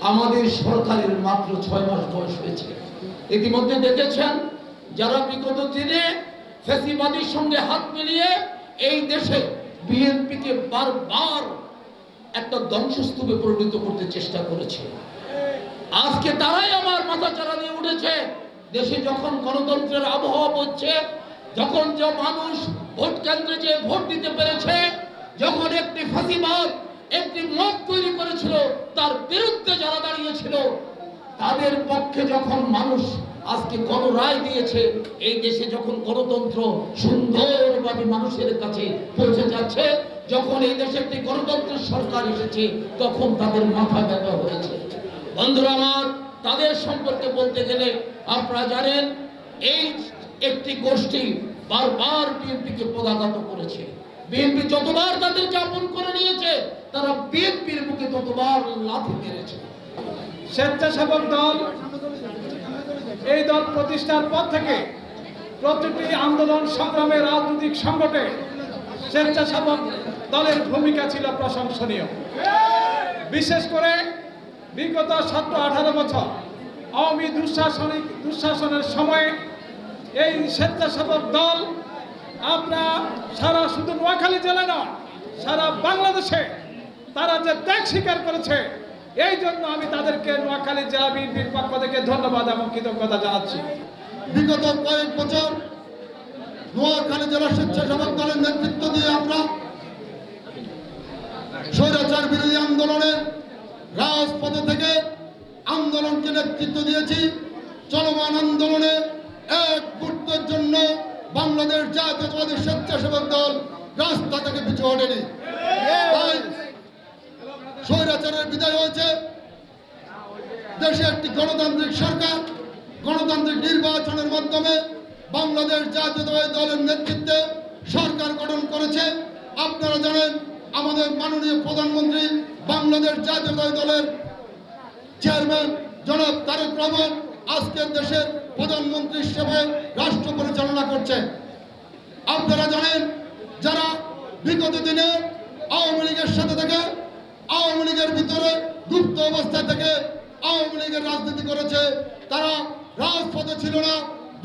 আমাদের সরকারের মাত্র 6 মাস বয়স হয়েছে। ইতিমধ্যে দেখেছেন যারা বিগত দিনে ফ্যাসিবাদীর সঙ্গে হাত মিলিয়ে এই দেশে বিএনপিকে বারবার একটা ধ্বংসস্তূপে পরিণত করতে চেষ্টা করেছে, আজকে তারাই আমার মাথা চাড়া দিয়ে উঠেছে। দেশে যখন গণতন্ত্রের আবহাওয়া বলছে, যখন যে মানুষ ভোট কেন্দ্রে যে ভোট দিতে পেরেছে, যখন একটি ফাঁসিবাদ একটি মত তৈরি করেছিল, তার বিরুদ্ধে যারা দাঁড়িয়েছিল তাদের পক্ষে যখন মানুষ আজকে গণরায় দিয়েছে, এই দেশে যখন গণতন্ত্র সুন্দরভাবে মানুষের কাছে পৌঁছে যাচ্ছে, যখন এই দেশে একটি গণতন্ত্রের সরকার এসেছে, তখন তাদের মাথা ব্যথা হয়েছে। বন্ধুরা আমার, তাদের সম্পর্কে বলতে গেলে আপনারা জানেন এই একটি গোষ্ঠী বারবার বিএনপিকে পদাঘাত করেছে। বিএনপি যতবার তাদেরকে আপন করে নিয়েছে, তারা বিএনপির মুখে ততবার লাথি মেরেছে। স্বেচ্ছাসেবক দল, এই দল প্রতিষ্ঠার পর থেকে প্রতিটি আন্দোলন সংগ্রামে রাজনৈতিক সংগঠনে স্বেচ্ছাসেবক দলের ভূমিকা ছিল প্রশংসনীয়। বিশেষ করে বিগত 17-18 বছর আওয়ামী দুঃশাসনের সময়ে এই স্বেচ্ছাসেবক দল আপনার সারা শুধু নোয়াখালী জেলা নয়, সারা বাংলাদেশে তারা যে ত্যাগ স্বীকার করেছে, এই জন্য আমি তাদেরকে নোয়াখালী জেলা বিএনপির পক্ষ থেকে ধন্যবাদ এবং কৃতজ্ঞতা জানাচ্ছি। বিগত কয়েক বছর নোয়াখালী জেলা স্বেচ্ছাসেবক দলের নেতৃত্ব দিয়ে আমরা স্বৈরাচার বিরোধী আন্দোলনে রাজপথে থেকে আন্দোলনকে নেতৃত্ব দিয়েছি। চলমান আন্দোলনে এক মুহূর্তের জন্য বাংলাদেশ জাতীয়তাবাদী স্বেচ্ছাসেবক দল রাস্তা থেকে পিছু হটেনি। তাই স্বৈরাচারের বিদায় হয়েছে, দেশে একটি গণতান্ত্রিক সরকার গণতান্ত্রিক নির্বাচনের মাধ্যমে বাংলাদেশ জাতীয়তাবাদী দলের নেতৃত্বে সরকার গঠন করেছে। আপনারা জানেন আমাদের মাননীয় প্রধানমন্ত্রী বাংলাদেশ জাতীয়তাবাদী দলের চেয়ারম্যান জনাব তারেক রহমান আজকের দেশের প্রধানমন্ত্রী হিসেবে রাষ্ট্র পরিচালনা করছেন। আপনারা জানেন যারা বিগত দিনে আওয়ামী লীগের সাথে থেকে আওয়ামী লীগের ভিতরে গুপ্ত অবস্থা থেকে আওয়ামী লীগের রাজনীতি করেছে, তারা রাজপথে ছিল না,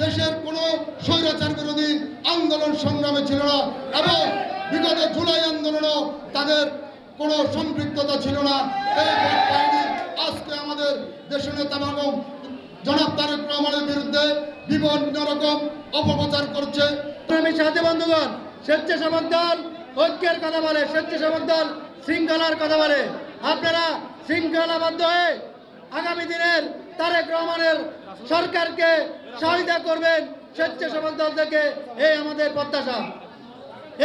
দেশের কোনো স্বৈরাচার বিরোধী আন্দোলন সংগ্রামে ছিল না, এবং বিগত জুলাই আন্দোলনও তাদের কোনো সম্পৃক্ততা ছিল না। এই বাহিনী আজকে আমাদের দেশের নেতা এবং জনাব তারেক রহমানের বিরুদ্ধে বিভিন্ন রকম অপপ্রচার করছে। আমি সাথী বন্ধুগণ, স্বেচ্ছাসেবক দল ঐক্যের কথা বলে, স্বেচ্ছাসেবক দল শৃঙ্খলার কথা বলে। আপনারা শৃঙ্খলাবদ্ধ হয়ে আগামী দিনের তারেক রহমানের সরকারকে সহায়তা করবেন, স্বেচ্ছাসেবক দল থেকে এই আমাদের প্রত্যাশা।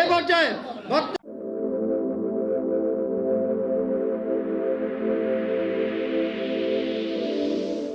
এ পর্যায়ে